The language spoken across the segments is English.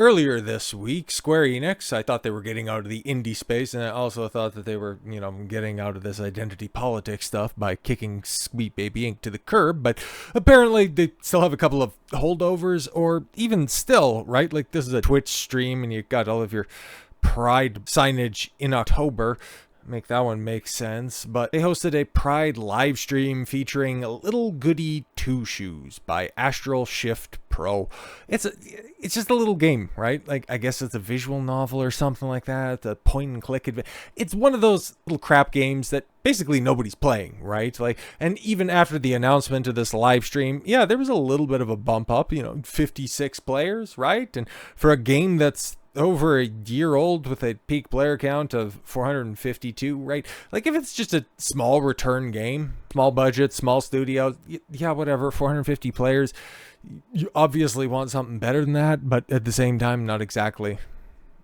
Earlier this week, Square Enix, I thought they were getting out of the indie space, and I also thought that they were, getting out of this identity politics stuff by kicking Sweet Baby Inc. to the curb, but apparently they still have a couple of holdovers, or even still, right? Like, this is a Twitch stream, and you got all of your Pride signage in October. Make that one make sense. But they hosted a Pride live stream featuring Little Goody Two Shoes by AstralShift Pro. It's just a little game, right? Like, I guess it's a visual novel or something like that. A point and click. It's one of those little crap games that basically nobody's playing, right? Like, and even after the announcement of this live stream, yeah, there was a little bit of a bump up, 56 players, right? And for a game that's over a year old with a peak player count of 452, right? Like, if it's just a small return game, small budget, small studio, yeah, whatever, 450 players, you obviously want something better than that, but at the same time, not exactly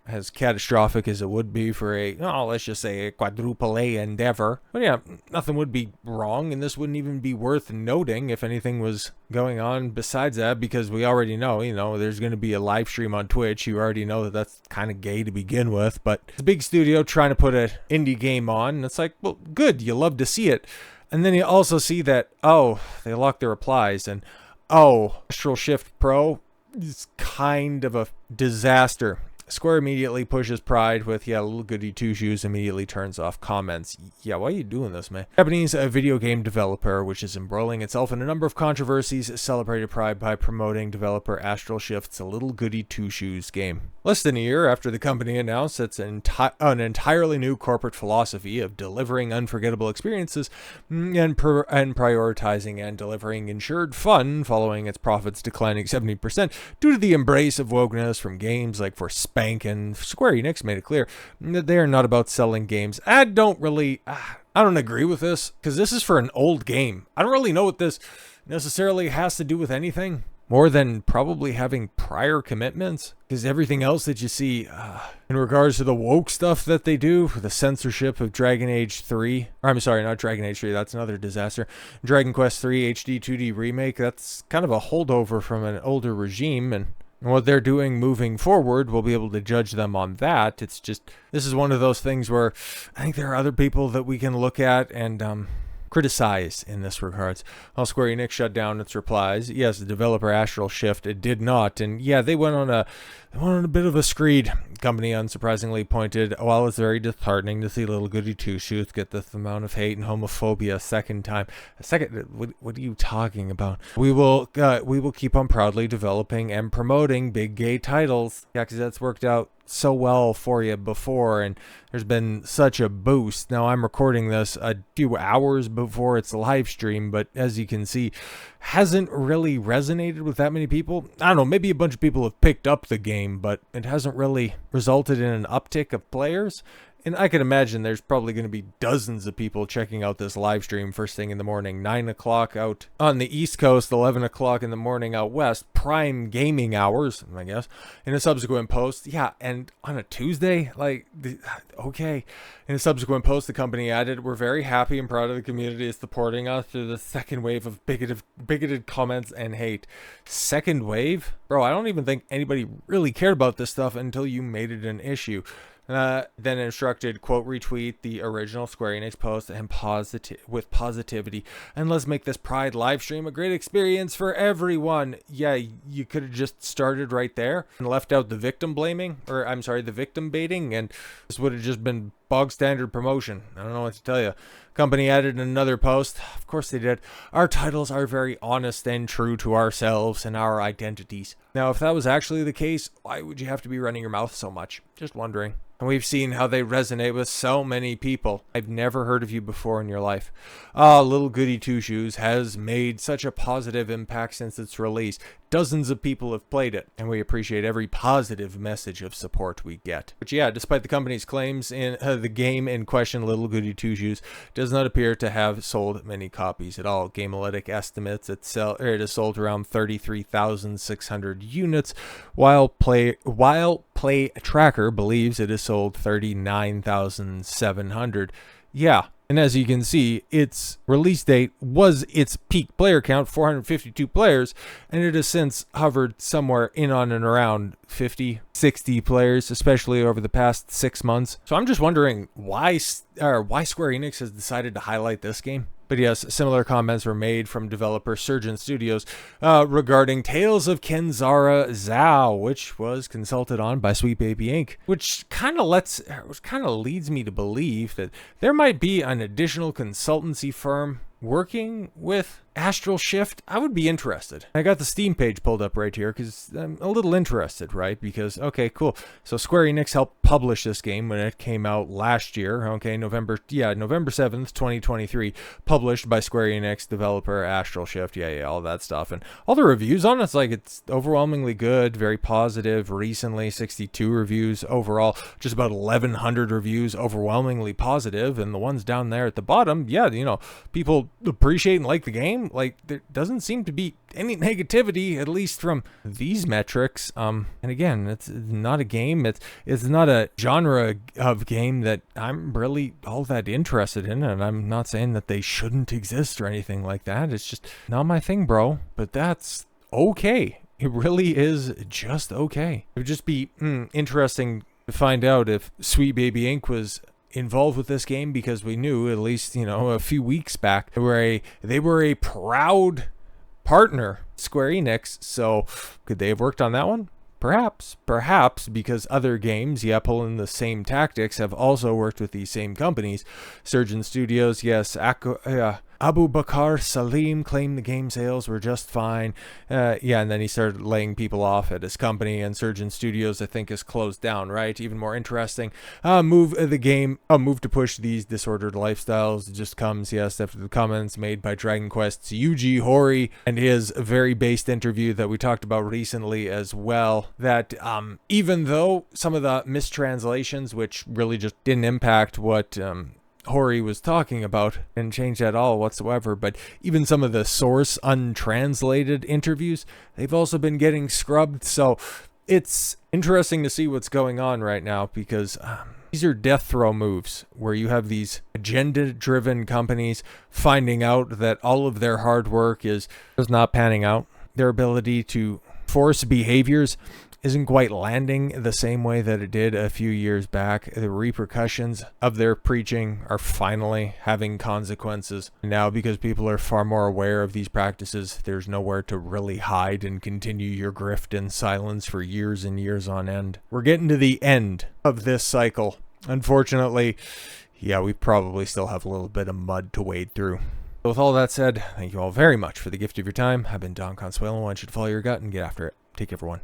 as catastrophic as it would be for let's just say a quadruple A endeavor. But yeah, nothing would be wrong, and this wouldn't even be worth noting if anything was going on besides that, because we already know, there's going to be a live stream on Twitch. You already know that that's kind of gay to begin with, but it's a big studio trying to put an indie game on, and it's like, well, good, you love to see it. And then you also see that, they locked their replies, and AstralShift Pro is kind of a disaster. Square immediately pushes Pride with, Little Goody Two Shoes immediately turns off comments. Yeah, why are you doing this, man? Japanese video game developer, which is embroiling itself in a number of controversies, celebrated Pride by promoting developer AstralShift's Little Goody Two Shoes game. Less than a year after the company announced its an entirely new corporate philosophy of delivering unforgettable experiences and prioritizing and delivering insured fun following its profits declining 70% due to the embrace of wokeness from games like for Spank, and Square Enix made it clear that they are not about selling games. I don't agree with this, because this is for an old game. I don't really know what this necessarily has to do with anything more than probably having prior commitments, because everything else that you see in regards to the woke stuff that they do, the censorship of Dragon Age 3, or I'm sorry, not Dragon Age 3, that's another disaster, Dragon Quest 3 HD 2D remake, that's kind of a holdover from an older regime, and what they're doing moving forward, we'll be able to judge them on that. It's just, this is one of those things where I think there are other people that we can look at and criticize in this regards. While Square Enix shut down its replies, yes, the developer AstralShift, it did not, and yeah, they went on a bit of a screed. The company unsurprisingly pointed, while it's very disheartening to see Little Goody Two Shoes get this amount of hate and homophobia a second time. What are you talking about? We will keep on proudly developing and promoting big gay titles. Yeah, because that's worked out so well for you before, and there's been such a boost. Now, I'm recording this a few hours before its live stream, but as you can see, hasn't really resonated with that many people. I don't know, maybe a bunch of people have picked up the game, but it hasn't really resulted in an uptick of players. And I can imagine there's probably going to be dozens of people checking out this live stream first thing in the morning, 9 o'clock out on the East Coast, 11 o'clock in the morning out West, prime gaming hours, I guess, in a subsequent post. Yeah, and on a Tuesday, okay. In a subsequent post, the company added, "We're very happy and proud of the community is supporting us through the second wave of bigoted comments and hate." Second wave? Bro, I don't even think anybody really cared about this stuff until you made it an issue. Then instructed, quote, retweet the original Square Enix post and with positivity, and let's make this Pride live stream a great experience for everyone. Yeah, you could have just started right there and left out the victim blaming, or I'm sorry, the victim baiting, and this would have just been bog standard promotion. I don't know what to tell you. Company added another post. Of course they did. "Our titles are very honest and true to ourselves and our identities." Now, if that was actually the case, why would you have to be running your mouth so much? Just wondering. And we've seen how they resonate with so many people. I've never heard of you before in your life. Little Goody Two Shoes has made such a positive impact since its release. Dozens of people have played it, and we appreciate every positive message of support we get. But yeah, despite the company's claims, in the game in question, Little Goody Two Shoes, does not appear to have sold many copies at all. Gamealytic estimates it has sold around 33,600 units, while Play Tracker believes it has sold 39,700. Yeah, And as you can see, its release date was its peak player count, 452 players, and it has since hovered somewhere in on and around 50, 60 players, especially over the past 6 months. So I'm just wondering why Square Enix has decided to highlight this game. But yes, similar comments were made from developer Surgeon Studios regarding Tales of Kenzara Zhao, which was consulted on by Sweet Baby Inc., which kind of leads me to believe that there might be an additional consultancy firm working with AstralShift. I would be interested. I got the Steam page pulled up right here because I'm a little interested, right? Because, okay, cool. So Square Enix helped publish this game when it came out last year. Okay, November 7th, 2023. Published by Square Enix, developer AstralShift. Yeah, all that stuff. And all the reviews on it's like it's overwhelmingly good, very positive. Recently, 62 reviews overall. Just about 1,100 reviews, overwhelmingly positive. And the ones down there at the bottom, yeah, people appreciate and like the game. Like, there doesn't seem to be any negativity, at least from these metrics. And again, it's not a game. It's not a genre of game that I'm really all that interested in. And I'm not saying that they shouldn't exist or anything like that. It's just not my thing, bro. But that's okay. It really is just okay. It would just be interesting to find out if Sweet Baby Inc. was involved with this game, because we knew, at least a few weeks back, they were a proud partner, Square Enix. So could they have worked on that one? Perhaps, because other games, pulling the same tactics, have also worked with these same companies. Surgeon Studios, yes. Abu Bakr Salim claimed the game sales were just fine. And then he started laying people off at his company, and Surgeon Studios, I think, is closed down, right? Even more interesting. Move to push these disordered lifestyles just comes, yes, after the comments made by Dragon Quest's Yuji Horii and his very based interview that we talked about recently as well, that even though some of the mistranslations, which really just didn't impact what Horii was talking about, and change that all whatsoever, but even some of the source untranslated interviews, they've also been getting scrubbed. So it's interesting to see what's going on right now, because these are death throw moves where you have these agenda driven companies finding out that all of their hard work is not panning out. Their ability to force behaviors isn't quite landing the same way that it did a few years back. The repercussions of their preaching are finally having consequences now, because people are far more aware of these practices. There's nowhere to really hide and continue your grift in silence for years and years on end. We're getting to the end of this cycle. Unfortunately, we probably still have a little bit of mud to wade through. So with all that said, thank you all very much for the gift of your time. I've been Don Consuelo. I want you to follow your gut and get after it. Take care, everyone.